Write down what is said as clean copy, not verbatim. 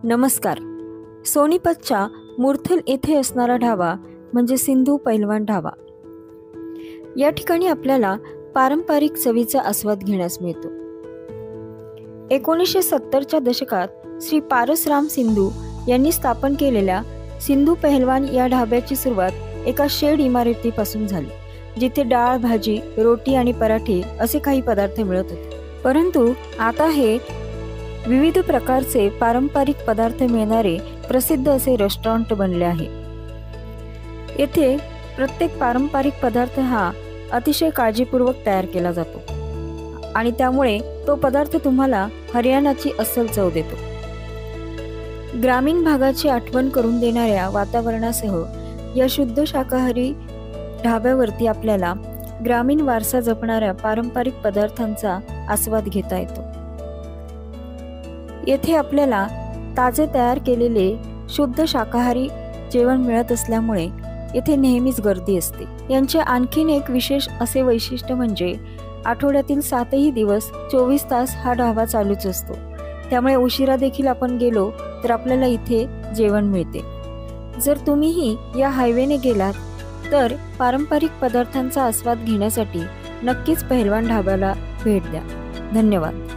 नमस्कार. सोनीपतच्या मुरथल येथे असणारा ढाबा म्हणजे सिंधू पैलवान ढाबा. या ठिकाणी आपल्याला पारंपरिक चवीचा आस्वाद घेण्यास मिळतो. 1970च्या दशकात श्री पारसराम सिंधू यांनी स्थापन केलेल्या सिंधू पैलवान या ढाब्याची सुरुवात एका शेड इमारतीपासून झाली, जिथे डाळ, भाजी, रोटी आणि पराठे असे काही पदार्थ मिळत होते. परंतु आता हे विविध प्रकारचे पारंपरिक पदार्थ मिळणारे प्रसिद्ध असे रेस्टॉरंट बनले आहे. येथे प्रत्येक पारंपरिक पदार्थ हा अतिशय काळजीपूर्वक तयार केला जातो आणि त्यामुळे तो पदार्थ तुम्हाला हरियाणाची अस्सल चव देतो. ग्रामीण भागाची आठवण करून देणाऱ्या वातावरणासह या शुद्ध शाकाहारी ढाब्यावरती आपल्याला ग्रामीण वारसा जपणाऱ्या पारंपरिक पदार्थांचा आस्वाद घेता येतो. येथे आपल्याला ताजे तयार केलेले शुद्ध शाकाहारी जेवण मिळत असल्यामुळे येथे नेहमीच गर्दी असते. यांचे आणखीन एक विशेष असे वैशिष्ट्य म्हणजे आठवड्यातील 7ही दिवस 24 तास हा ढाबा चालूच असतो. त्यामुळे उशिरा देखील आपण गेलो तर आपल्याला इथे जेवण मिळते. जर तुम्हीही या हायवेने गेलात तर पारंपरिक पदार्थांचा आस्वाद घेण्यासाठी नक्कीच पैलवान ढाब्याला भेट द्या. धन्यवाद.